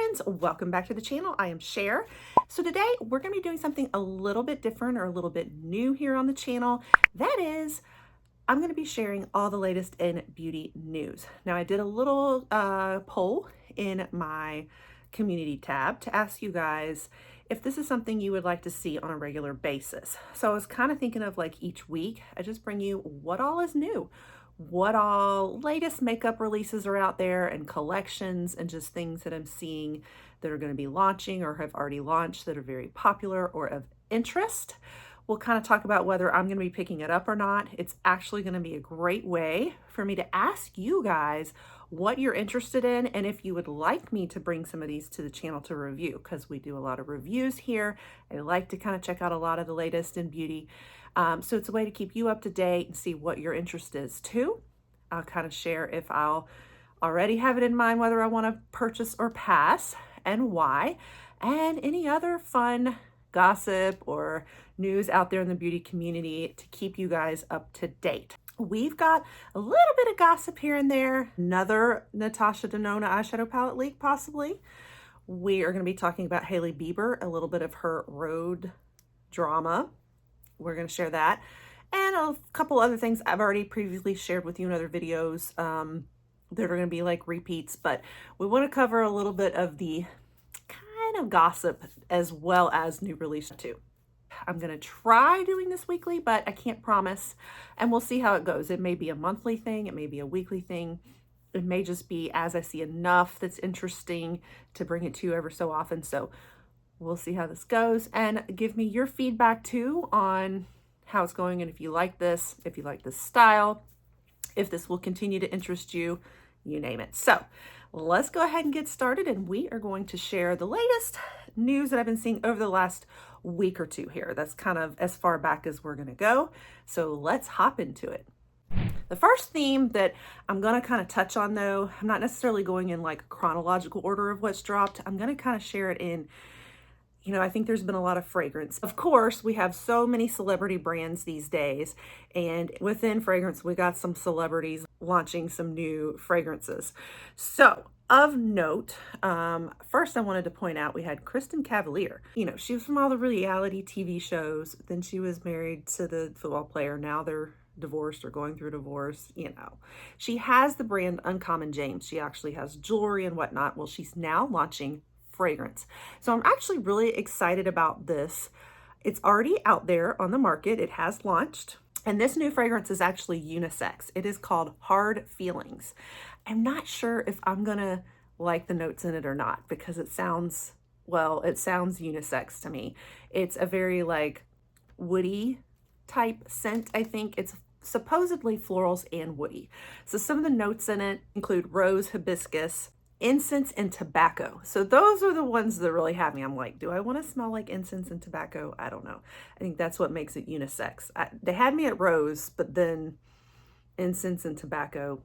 friends, welcome back to the channel. I am Cher. So today we're going to be doing something a little bit different or a little bit new here on the channel. That is, I'm going to be sharing all the latest in beauty news. Now I did a little poll in my community tab to ask you guys if this is something you would like to see on a regular basis. So I was kind of thinking of like each week, I just bring you what all is new. What all latest makeup releases are out there and collections and just things that I'm seeing that are going to be launching or have already launched that are very popular or of interest. We'll kind of talk about whether I'm going to be picking it up or not. It's actually going to be a great way for me to ask you guys what you're interested in and if you would like me to bring some of these to the channel to review, because we do a lot of reviews here. I like to kind of check out a lot of the latest in beauty. So it's a way to keep you up to date and see what your interest is too. I'll kind of share if I'll already have it in mind whether I want to purchase or pass and why, and any other fun gossip or news out there in the beauty community to keep you guys up to date. We've got a little bit of gossip here and there. Another Natasha Denona eyeshadow palette leak possibly. We are going to be talking about Hailey Bieber, a little bit of her Rhode drama. We're going to share that and a couple other things I've already previously shared with you in other videos that are going to be like repeats, but we want to cover a little bit of the kind of gossip as well as new release too. I'm going to try doing this weekly, but I can't promise, and we'll see how it goes. It may be a monthly thing. It may be a weekly thing. It may just be as I see enough that's interesting to bring it to you ever so often. So we'll see how this goes, and give me your feedback too on how it's going and if you like this style, if this will continue to interest you, you name it. So let's go ahead and get started, and we are going to share the latest news that I've been seeing over the last week or two here. That's kind of as far back as we're going to go. So let's hop into it. The first theme that I'm going to kind of touch on though, I'm not necessarily going in like chronological order of what's dropped. I'm going to kind of share it in, I think there's been a lot of fragrance. Of course, we have so many celebrity brands these days, and within fragrance, we got some celebrities launching some new fragrances. So of note, first I wanted to point out we had Kristen Cavalier. She was from all the reality TV shows. Then she was married to the football player. Now they're divorced or going through a divorce. She has the brand Uncommon James. She actually has jewelry and whatnot. Well, she's now launching fragrance. So I'm actually really excited about this. It's already out there on the market. It has launched. And this new fragrance is actually unisex. It is called Hard Feelings. I'm not sure if I'm going to like the notes in it or not, because it sounds unisex to me. It's a very like woody type scent. I think it's supposedly florals and woody. So some of the notes in it include rose, hibiscus, incense, and tobacco. So those are the ones that really have me. I'm like, do I want to smell like incense and tobacco? I don't know. I think that's what makes it unisex. They had me at rose, but then incense and tobacco,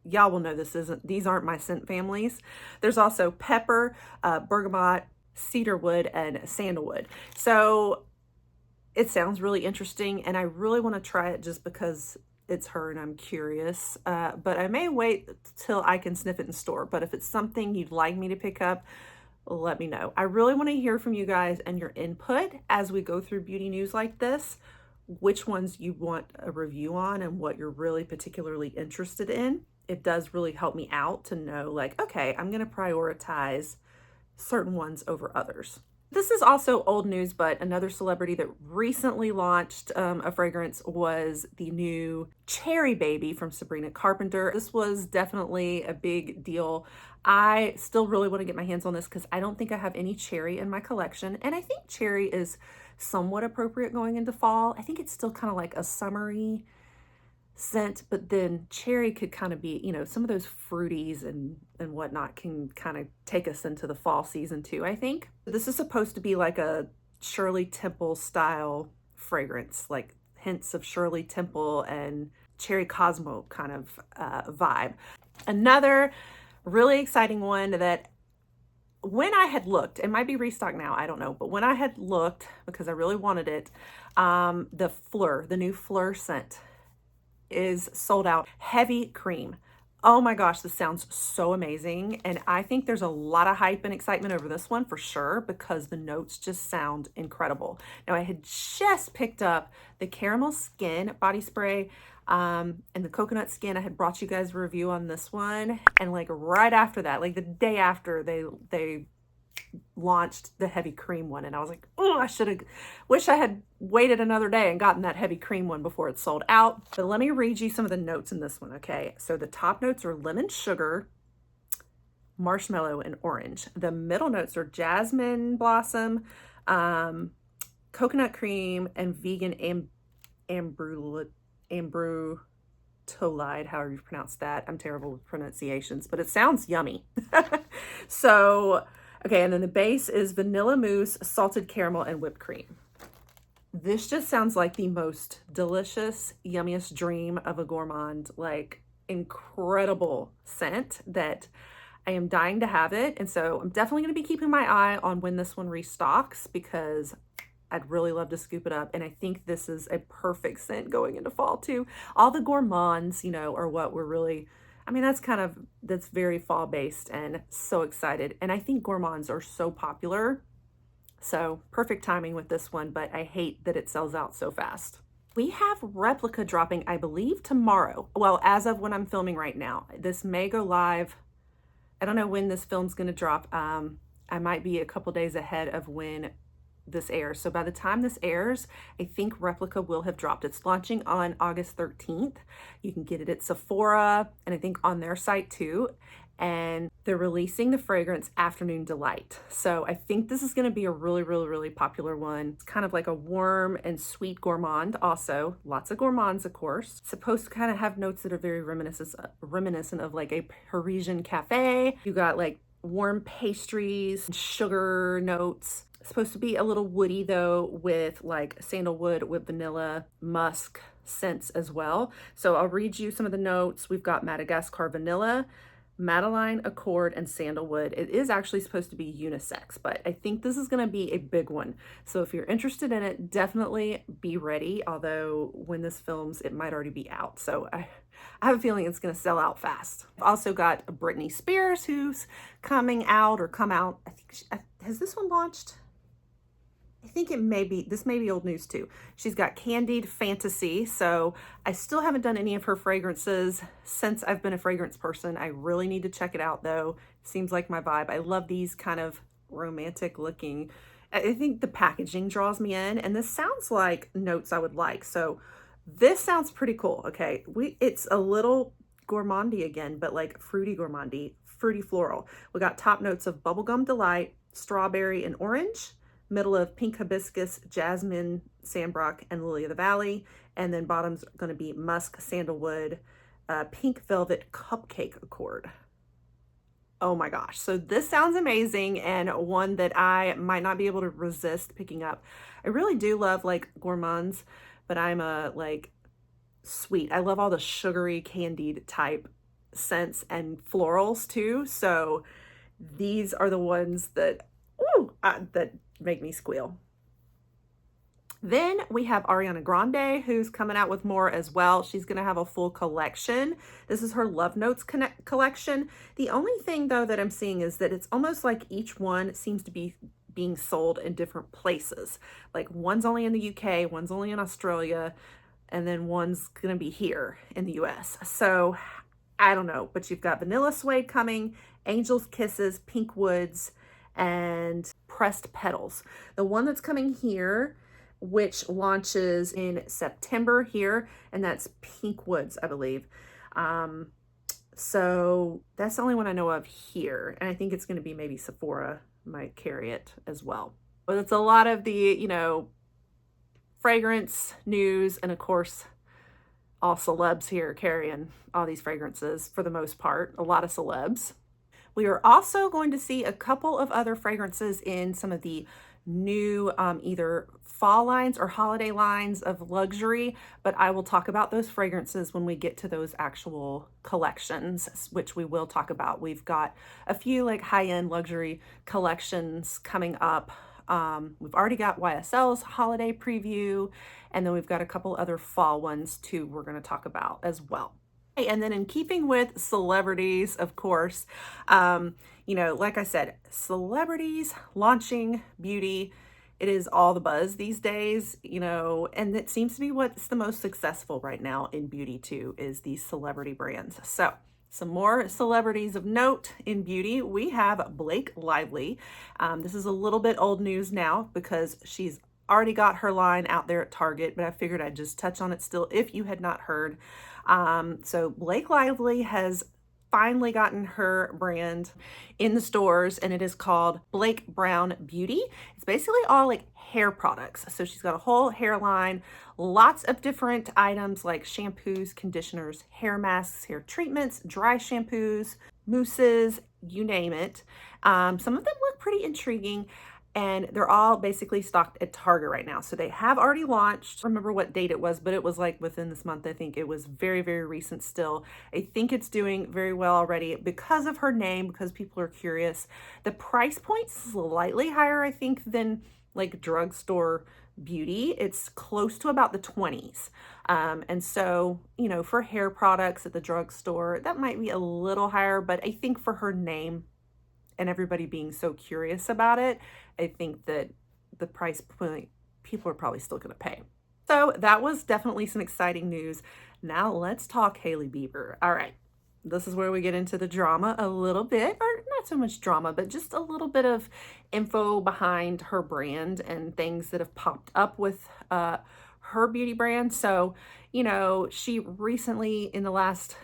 y'all will know these aren't my scent families. There's also pepper, bergamot, cedarwood, and sandalwood. So it sounds really interesting, and I really want to try it just because it's her and I'm curious, but I may wait till I can sniff it in store. But if it's something you'd like me to pick up, let me know. I really want to hear from you guys and your input as we go through beauty news like this, which ones you want a review on and what you're really particularly interested in. It does really help me out to know like, okay, I'm going to prioritize certain ones over others. This is also old news, but another celebrity that recently launched a fragrance was the new Cherry Baby from Sabrina Carpenter. This was definitely a big deal. I still really want to get my hands on this because I don't think I have any cherry in my collection. And I think cherry is somewhat appropriate going into fall. I think it's still kind of like a summery scent, but then cherry could kind of be, some of those fruities and whatnot can kind of take us into the fall season too, I think. This is supposed to be like a Shirley Temple style fragrance, like hints of Shirley Temple and Cherry Cosmo kind of vibe. Another really exciting one that when I had looked, it might be restocked now, I don't know, but when I had looked, because I really wanted it, the new Fleur scent is sold out. Heavy cream. Oh my gosh, this sounds so amazing. And I think there's a lot of hype and excitement over this one for sure because the notes just sound incredible. Now, I had just picked up the Caramel Skin body spray and the Coconut Skin. I had brought you guys a review on this one. And like right after that, like the day after they launched the heavy cream one, and I was like, oh, I should have wish I had waited another day and gotten that heavy cream one before it sold out. But let me read you some of the notes in this one. Okay, so the top notes are lemon sugar, marshmallow, and orange. The middle notes are jasmine blossom, coconut cream, and vegan ambrutolide, however you pronounce that. I'm terrible with pronunciations, but it sounds yummy. So okay, and then the base is vanilla mousse, salted caramel, and whipped cream. This just sounds like the most delicious, yummiest dream of a gourmand, like incredible scent that I am dying to have it. And so I'm definitely going to be keeping my eye on when this one restocks because I'd really love to scoop it up. And I think this is a perfect scent going into fall too. All the gourmands, you know, are what we're really, I mean, that's very fall based and so excited. And I think gourmands are so popular. So perfect timing with this one, but I hate that it sells out so fast. We have Replica dropping, I believe, tomorrow. Well, as of when I'm filming right now. This may go live. I don't know when this film's going to drop. I might be a couple days ahead of when this airs. So by the time this airs, I think Replica will have dropped. It's launching on August 13th. You can get it at Sephora and I think on their site too. And they're releasing the fragrance Afternoon Delight. So I think this is going to be a really popular one. It's kind of like a warm and sweet gourmand also. Lots of gourmands, of course. It's supposed to kind of have notes that are very reminiscent of like a Parisian cafe. You got like warm pastries, sugar notes. It's supposed to be a little woody though, with like sandalwood with vanilla, musk scents as well. So I'll read you some of the notes. We've got Madagascar vanilla, Madeline Accord, and sandalwood. It is actually supposed to be unisex, but I think this is going to be a big one. So if you're interested in it, definitely be ready. Although when this films, it might already be out. So I have a feeling it's going to sell out fast. I've also got Britney Spears who's coming out or come out. I think has this one launched? I think this may be old news too. She's got Candied Fantasy. So I still haven't done any of her fragrances since I've been a fragrance person. I really need to check it out though. Seems like my vibe. I love these kind of romantic looking. I think the packaging draws me in, and this sounds like notes I would like. So this sounds pretty cool. Okay, it's a little gourmandy again, but like fruity gourmandy, fruity floral. We got top notes of bubblegum delight, strawberry, and orange. Middle of pink hibiscus, jasmine, sandbrock, and lily of the valley. And then bottom's going to be musk, sandalwood, pink velvet cupcake accord. Oh my gosh. So this sounds amazing and one that I might not be able to resist picking up. I really do love like gourmands, but I'm a like sweet. I love all the sugary candied type scents and florals too. So these are the ones that, that make me squeal. Then we have Ariana Grande, who's coming out with more as well. She's going to have a full collection. This is her Love Notes collection. The only thing though that I'm seeing is that it's almost like each one seems to be being sold in different places. Like one's only in the UK, one's only in Australia, and then one's going to be here in the US. So I don't know, but you've got Vanilla Suede coming, Angel's Kisses, Pink Woods, and Pressed Petals. The one that's coming here, which launches in September here, and that's Pink Woods, I believe. So that's the only one I know of here, and I think it's going to be maybe Sephora might carry it as well. But it's a lot of the, you know, fragrance news, and of course all celebs here carrying all these fragrances for the most part, a lot of celebs. We are also going to see a couple of other fragrances in some of the new either fall lines or holiday lines of luxury, but I will talk about those fragrances when we get to those actual collections, which we will talk about. We've got a few like high-end luxury collections coming up. We've already got YSL's holiday preview, and then we've got a couple other fall ones too we're going to talk about as well. And then in keeping with celebrities, of course, like I said, celebrities launching beauty, it is all the buzz these days, and it seems to be what's the most successful right now in beauty too, is these celebrity brands. So some more celebrities of note in beauty. We have Blake Lively. This is a little bit old news now because she's already got her line out there at Target, but I figured I'd just touch on it still if you had not heard. So Blake Lively has finally gotten her brand in the stores, and it is called Blake Brown Beauty. It's basically all like hair products. So she's got a whole hair line, lots of different items like shampoos, conditioners, hair masks, hair treatments, dry shampoos, mousses, you name it. Some of them look pretty intriguing, and they're all basically stocked at Target right now. So they have already launched. I don't remember what date it was, but it was like within this month. I think it was very, very recent still. I think it's doing very well already because of her name, because people are curious. The price point's slightly higher, I think, than like drugstore beauty. It's close to about the 20s. And so, for hair products at the drugstore, that might be a little higher, but I think for her name and everybody being so curious about it, I think that the price point, people are probably still going to pay. So that was definitely some exciting news. Now let's talk Hailey Bieber. All right, this is where we get into the drama a little bit, or not so much drama, but just a little bit of info behind her brand and things that have popped up with her beauty brand. So, she recently, in the last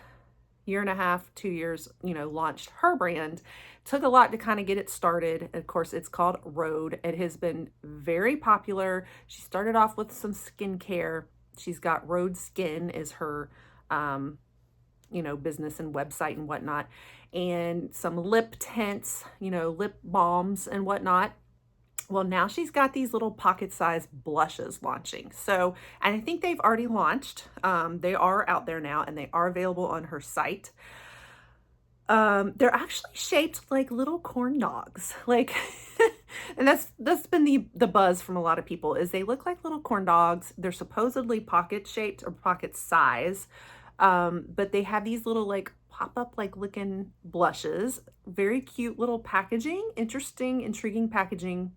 year and a half, 2 years, launched her brand. Took a lot to kind of get it started. Of course, it's called Rhode. It has been very popular. She started off with some skincare. She's got Rhode Skin is her, business and website and whatnot, and some lip tints, lip balms and whatnot. Well, now she's got these little pocket-sized blushes launching. So, and I think they've already launched. They are out there now, and they are available on her site. They're actually shaped like little corn dogs. Like, and that's been the buzz from a lot of people, is they look like little corn dogs. They're supposedly pocket shaped or pocket size. But they have these little like pop up like looking blushes. Very cute little packaging, interesting, intriguing packaging.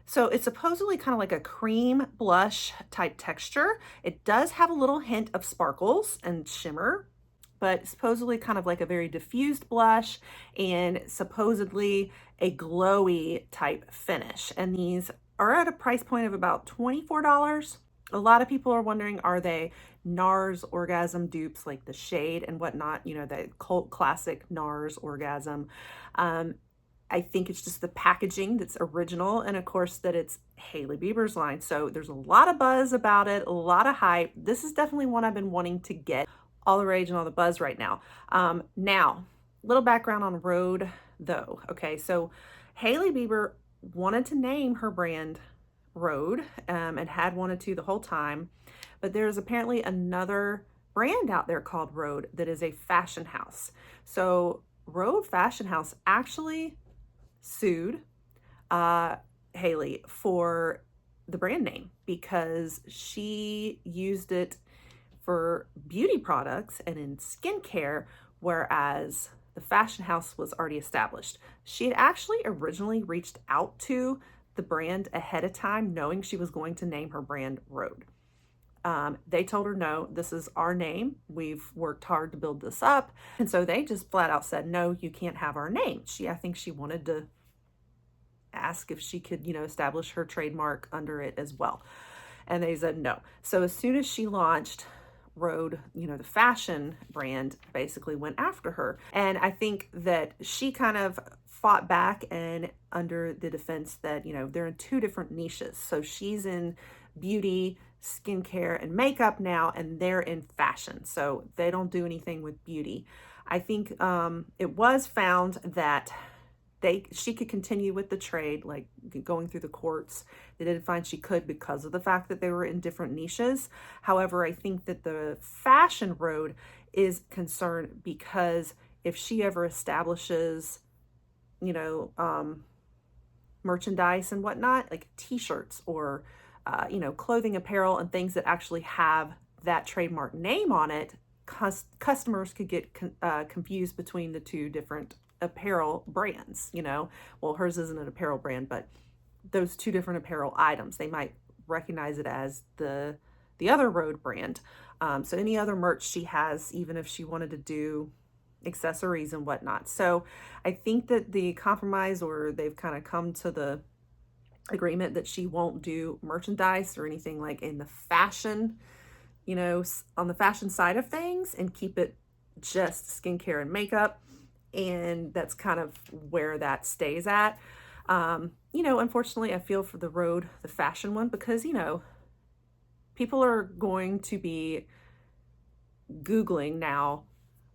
So it's supposedly kind of like a cream blush type texture. It does have a little hint of sparkles and shimmer, but supposedly kind of like a very diffused blush and supposedly a glowy type finish. And these are at a price point of about $24. A lot of people are wondering, are they NARS orgasm dupes like the shade and whatnot, the cult classic NARS orgasm. I think it's just the packaging that's original, and of course that it's Hailey Bieber's line. So there's a lot of buzz about it, a lot of hype. This is definitely one I've been wanting to get. All the rage and all the buzz right now. Now, little background on Rhode though. Okay, so Hailey Bieber wanted to name her brand Rhode, and had wanted to the whole time, but there's apparently another brand out there called Rhode that is a fashion house. So Rhode Fashion House actually sued Hailey for the brand name because she used it for beauty products and in skincare, whereas the fashion house was already established. She had actually originally reached out to the brand ahead of time, knowing she was going to name her brand Rhode. They told her, no, this is our name. We've worked hard to build this up. And so they just flat out said, no, you can't have our name. I think she wanted to ask if she could, establish her trademark under it as well. And they said no. So as soon as she launched, Rhode, the fashion brand basically went after her. And I think that she kind of fought back and under the defense that, they're in two different niches. So she's in beauty, skincare, and makeup now, and they're in fashion. So they don't do anything with beauty. I think it was found that she could continue with the trade, like going through the courts. They didn't find she could because of the fact that they were in different niches. However, I think that the fashion Rhode is concerned because if she ever establishes, merchandise and whatnot, like t-shirts or, clothing apparel and things that actually have that trademark name on it, customers could get confused between the two different apparel brands, you know. Well, hers isn't an apparel brand, but those two different apparel items, they might recognize it as the other Rhode brand. So any other merch she has, even if she wanted to do accessories and whatnot. So I think that the compromise, or they've kind of come to the agreement that she won't do merchandise or anything like in the fashion, you know, on the fashion side of things, and keep it just skincare and makeup. And that's kind of where that stays at. You know, unfortunately, I feel for the Rhode, the fashion one, because, you know, people are going to be Googling now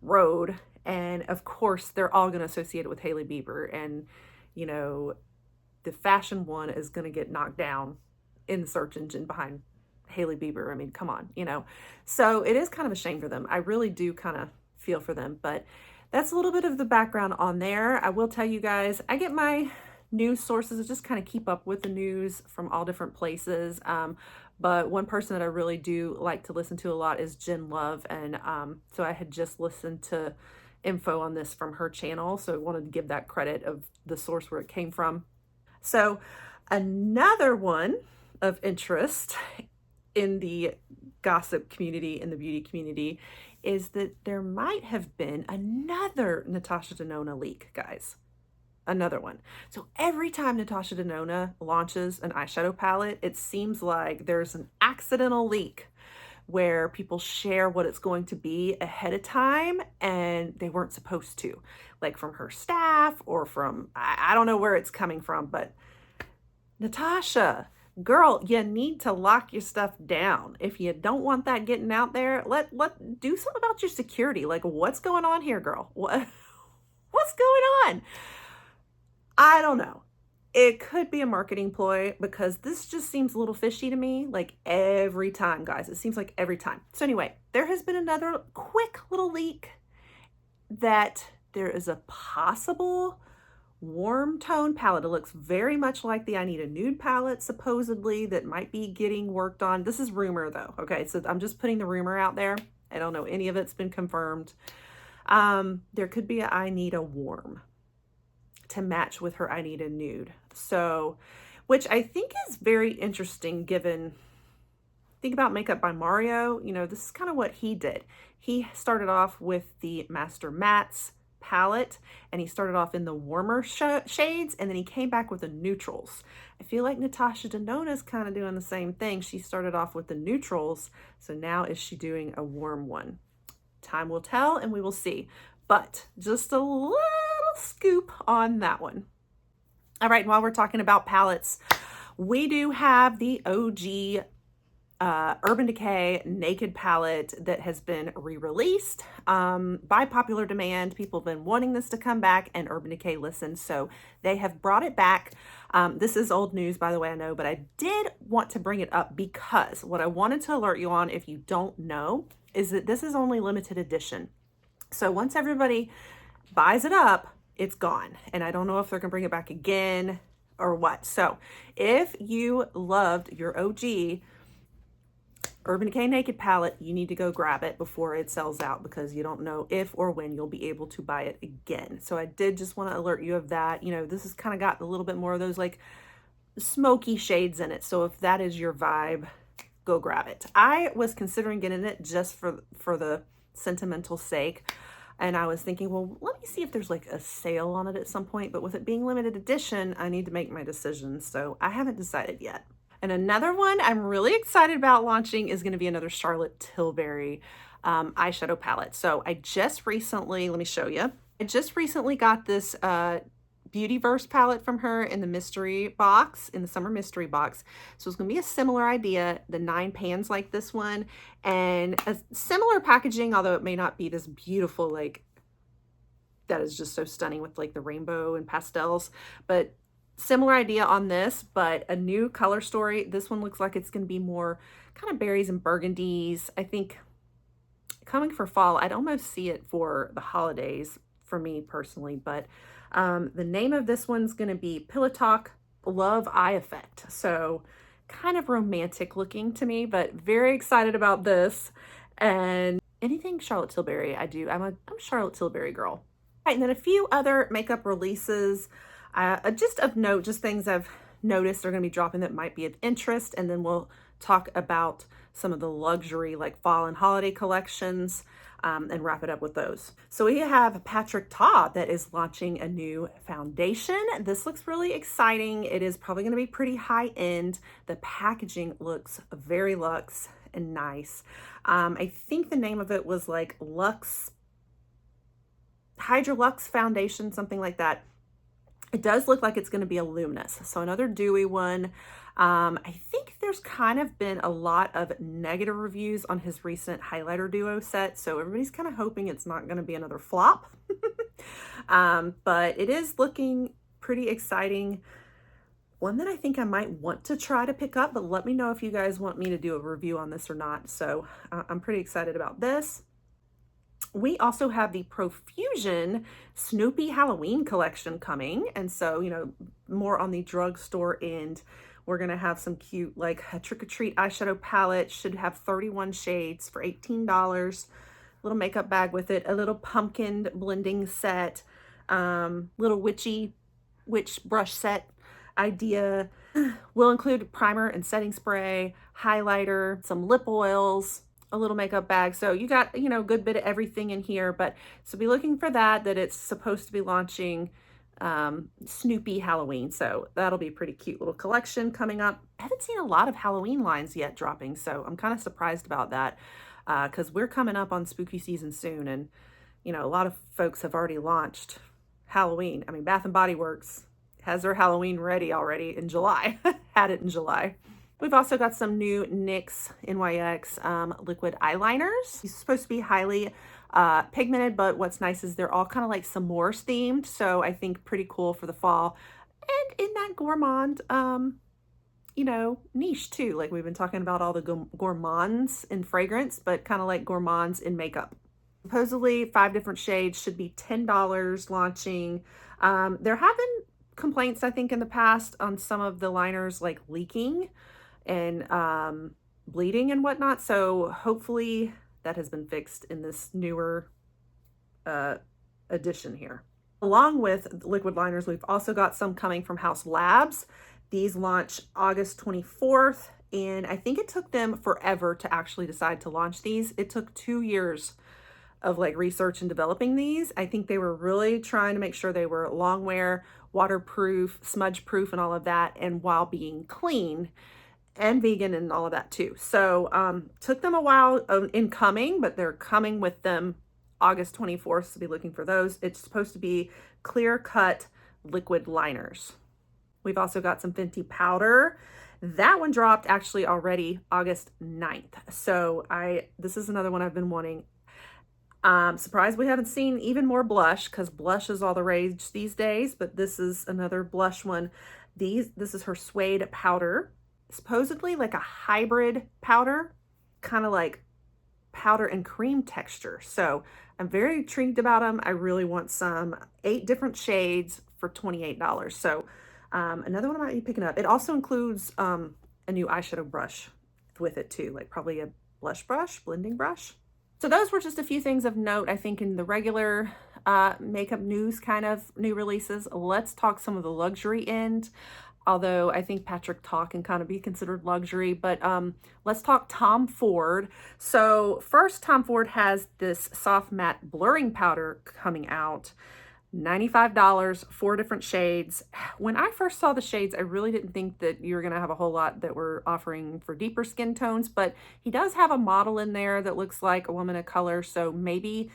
Rhode, and of course, they're all going to associate it with Hailey Bieber. And, you know, the fashion one is going to get knocked down in the search engine behind Hailey Bieber. I mean, come on, you know. So it is kind of a shame for them. I really do kind of feel for them, but that's a little bit of the background on there. I will tell you guys, I get my news sources to just kind of keep up with the news from all different places. But one person that I really do like to listen to a lot is Jen Love. And so I had just listened to info on this from her channel. So I wanted to give that credit of the source where it came from. So another one of interest in the gossip community, in the beauty community, is that there might have been another Natasha Denona leak, guys. Another one. So every time Natasha Denona launches an eyeshadow palette, it seems like there's an accidental leak where people share what it's going to be ahead of time and they weren't supposed to, like from her staff or from, I don't know where it's coming from, but Natasha, girl, you need to lock your stuff down. If you don't want that getting out there, let do something about your security. Like, what's going on here, girl? What's going on? I don't know. It could be a marketing ploy, because this just seems a little fishy to me, like every time, guys. It seems like every time. So anyway, there has been another quick little leak that there is a possible warm tone palette. It looks very much like the I Need a Nude palette, supposedly, that might be getting worked on. This is rumor though. Okay, so I'm just putting the rumor out there. I don't know any of it's been confirmed. There could be a I Need a Warm to match with her I Need a Nude. So, which I think is very interesting, given, think about Makeup by Mario, you know, this is kind of what he did. He started off with the Master Mattes palette, and he started off in the warmer shades, and then he came back with the neutrals. I feel like Natasha Denona is kind of doing the same thing. She started off with the neutrals, so now is she doing a warm one? Time will tell, and we will see. But just a little scoop on that one. All right, while we're talking about palettes, we do have the OG Urban Decay Naked palette that has been re-released by popular demand. People have been wanting this to come back, and Urban Decay listened, so they have brought it back. This is old news, by the way, I know, but I did want to bring it up because what I wanted to alert you on, if you don't know, is that this is only limited edition. So once everybody buys it up, it's gone. And I don't know if they're gonna bring it back again or what. So if you loved your OG Urban Decay Naked palette, you need to go grab it before it sells out, because you don't know if or when you'll be able to buy it again. So I did just want to alert you of that. You know, this has kind of got a little bit more of those like smoky shades in it. So if that is your vibe, go grab it. I was considering getting it just for the sentimental sake. And I was thinking, well, let me see if there's like a sale on it at some point. But with it being limited edition, I need to make my decision. So I haven't decided yet. And another one I'm really excited about launching is going to be another Charlotte Tilbury eyeshadow palette. So I just recently, let me show you. I just recently got this Beautyverse palette from her in the mystery box, in the summer mystery box. So it's going to be a similar idea, the 9 pans like this one, and a similar packaging, although it may not be this beautiful, like, that is just so stunning with like the rainbow and pastels, but similar idea on this, but a new color story. This one looks like it's going to be more kind of berries and burgundies. I think coming for fall, I'd almost see it for the holidays for me personally, but the name of this one's going to be Pillow Talk Love Eye Effect. So kind of romantic looking to me, but very excited about this. And anything Charlotte Tilbury I do. I'm a Charlotte Tilbury girl. Right, and then a few other makeup releases, just of note, just things I've noticed are going to be dropping that might be of interest, and then we'll talk about some of the luxury like fall and holiday collections, and wrap it up with those. So we have Patrick Ta that is launching a new foundation. This looks really exciting. It is probably going to be pretty high end. The packaging looks very luxe and nice. I think the name of it was like Hydrolux Foundation, something like that. It does look like it's going to be a luminous, so another dewy one. I think there's kind of been a lot of negative reviews on his recent highlighter duo set, so everybody's kind of hoping it's not going to be another flop. But it is looking pretty exciting. One that I think I might want to try to pick up, but let me know if you guys want me to do a review on this or not. So I'm pretty excited about this. We also have the Profusion Snoopy Halloween collection coming. And so, you know, more on the drugstore end. We're going to have some cute, like a trick-or-treat eyeshadow palette. Should have 31 shades for $18. Little makeup bag with it. A little pumpkin blending set. Little witch brush set idea. Will include primer and setting spray, highlighter, some lip oils, a little makeup bag. So you got, you know, a good bit of everything in here, but so be looking for that it's supposed to be launching Snoopy Halloween. So that'll be a pretty cute little collection coming up. I haven't seen a lot of Halloween lines yet dropping, so I'm kind of surprised about that, because we're coming up on spooky season soon, and you know, a lot of folks have already launched Halloween. I mean, Bath and Body Works has their Halloween ready already in July. Had it in July. We've also got some new NYX liquid eyeliners. These are supposed to be highly pigmented, but what's nice is they're all kind of like s'mores themed. So I think pretty cool for the fall. And in that gourmand, you know, niche too. Like we've been talking about all the gourmands in fragrance, but kind of like gourmands in makeup. Supposedly 5 different shades, should be $10 launching. There have been complaints, I think, in the past on some of the liners like leaking and bleeding and whatnot. So hopefully that has been fixed in this newer edition here. Along with liquid liners, we've also got some coming from House Labs. These launch August 24th, and I think it took them forever to actually decide to launch these. It took 2 years of like research and developing these. I think they were really trying to make sure they were long wear, waterproof, smudge proof, and all of that, and while being clean and vegan and all of that too. So took them a while in coming, but they're coming with them August 24th, so be looking for those. It's supposed to be clear cut liquid liners. We've also got some Fenty powder. That one dropped actually already August 9th. So this is another one I've been wanting. Surprised we haven't seen even more blush, because blush is all the rage these days, but this is another blush one. This is her suede powder. Supposedly like a hybrid powder, kind of like powder and cream texture. So I'm very intrigued about them. I really want some. 8 different shades for $28. So another one I might be picking up. It also includes a new eyeshadow brush with it too, like probably a blush brush, blending brush. So those were just a few things of note, I think, in the regular makeup news kind of new releases. Let's talk some of the luxury end, although I think Patrick Ta can kind of be considered luxury, but let's talk Tom Ford. So first, Tom Ford has this soft matte blurring powder coming out. $95, 4 different shades. When I first saw the shades, I really didn't think that you were going to have a whole lot that were offering for deeper skin tones, but he does have a model in there that looks like a woman of color, so maybe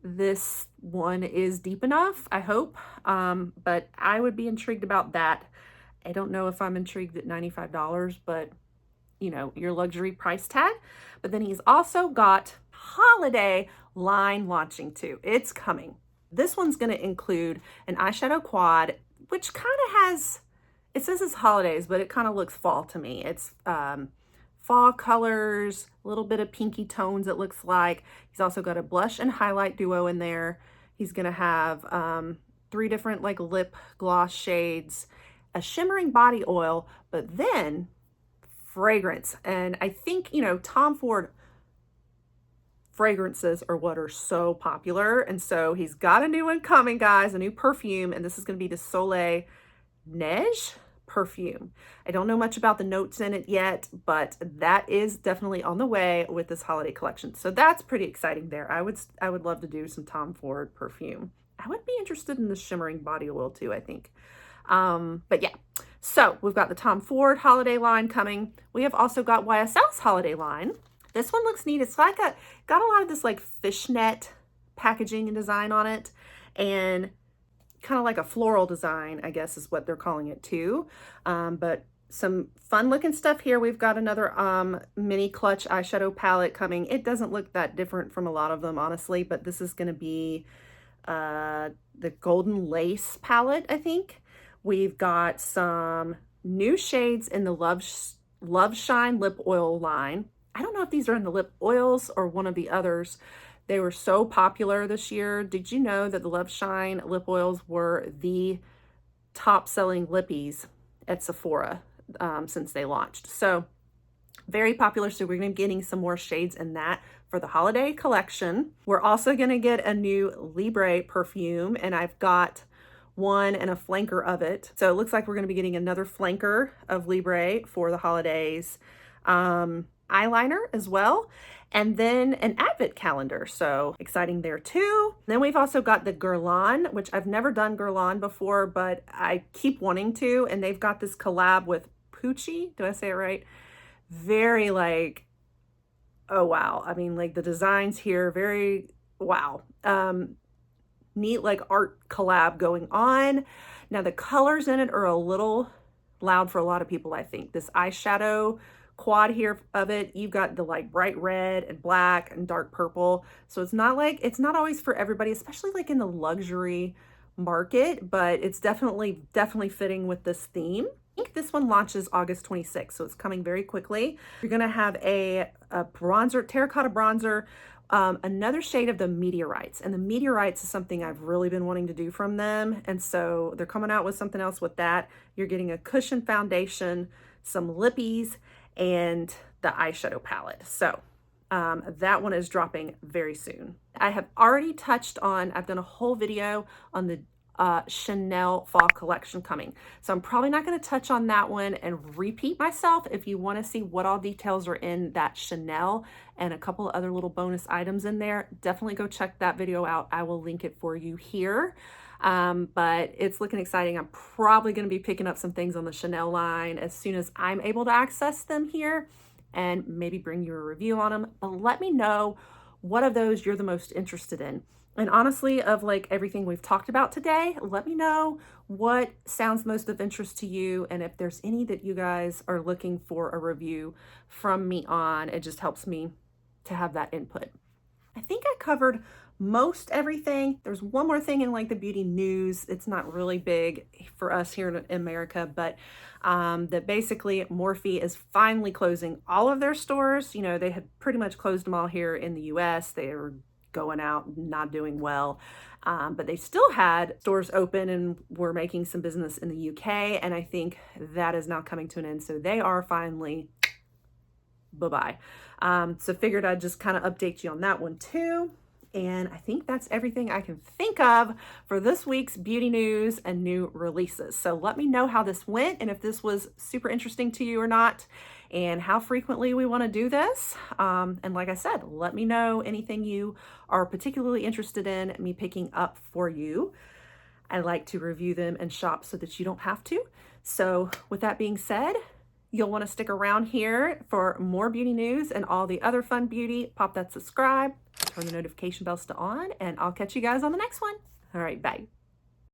this one is deep enough, I hope, but I would be intrigued about that. I don't know if I'm intrigued at $95, but you know, your luxury price tag. But then he's also got holiday line launching too. It's coming. This one's going to include an eyeshadow quad, which kind of has, it says it's holidays, but it kind of looks fall to me. It's fall colors, a little bit of pinky tones, it looks like. He's also got a blush and highlight duo in there. He's going to have 3 different like lip gloss shades, a shimmering body oil, but then fragrance. And I think, you know, Tom Ford fragrances are what are so popular. And so he's got a new one coming, guys, a new perfume, and this is going to be the Soleil Neige perfume. I don't know much about the notes in it yet, but that is definitely on the way with this holiday collection. So that's pretty exciting there. I would love to do some Tom Ford perfume. I would be interested in the shimmering body oil too, I think. But yeah, so we've got the Tom Ford holiday line coming. We have also got YSL's holiday line. This one looks neat. It's like got a lot of this like fishnet packaging and design on it, and kind of like a floral design, I guess is what they're calling it too. But some fun looking stuff here. We've got another mini clutch eyeshadow palette coming. It doesn't look that different from a lot of them, honestly, but this is going to be the Golden Lace palette, I think. We've got some new shades in the Love Shine lip oil line. I don't know if these are in the lip oils or one of the others. They were so popular this year. Did you know that the Love Shine lip oils were the top selling lippies at Sephora since they launched? So very popular. So we're going to be getting some more shades in that for the holiday collection. We're also going to get a new Libre perfume, and I've got one and a flanker of it. So it looks like we're going to be getting another flanker of Libre for the holidays. Eyeliner as well, and then an advent calendar, so exciting there too. Then we've also got the Guerlain, which I've never done Guerlain before, but I keep wanting to, and they've got this collab with Pucci. Do I say it right? Very like, oh wow, I mean, like the designs here, very wow. Neat like art collab going on. Now the colors in it are a little loud for a lot of people, I think. This eyeshadow quad here of it, you've got the like bright red and black and dark purple, so it's not always for everybody, especially like in the luxury market, but it's definitely fitting with this theme. I think this one launches August 26th, so it's coming very quickly. You're gonna have a bronzer, terracotta bronzer, another shade of the Meteorites, and the Meteorites is something I've really been wanting to do from them, and so they're coming out with something else with that. You're getting a cushion foundation, some lippies, and the eyeshadow palette. So that one is dropping very soon. I have already touched on, I've done a whole video on the Chanel fall collection coming. So I'm probably not going to touch on that one and repeat myself. If you want to see what all details are in that Chanel and a couple of other little bonus items in there, definitely go check that video out. I will link it for you here. But it's looking exciting. I'm probably going to be picking up some things on the Chanel line as soon as I'm able to access them here, and maybe bring you a review on them. But let me know what of those you're the most interested in. And honestly, of like everything we've talked about today, let me know what sounds most of interest to you, and if there's any that you guys are looking for a review from me on. It just helps me to have that input. I think I covered most everything. There's one more thing in like the beauty news. It's not really big for us here in America, but that basically Morphe is finally closing all of their stores. You know, they had pretty much closed them all here in the US. They were going out, not doing well, but they still had stores open and were making some business in the UK, and I think that is now coming to an end. So they are finally bye-bye. So figured I'd just kind of update you on that one too. And I think that's everything I can think of for this week's beauty news and new releases. So let me know how this went, and if this was super interesting to you or not, and how frequently we want to do this. And like I said, let me know anything you are particularly interested in me picking up for you. I like to review them and shop so that you don't have to. So with that being said, you'll want to stick around here for more beauty news and all the other fun beauty. Pop that subscribe, turn the notification bells to on, and I'll catch you guys on the next one. All right, bye.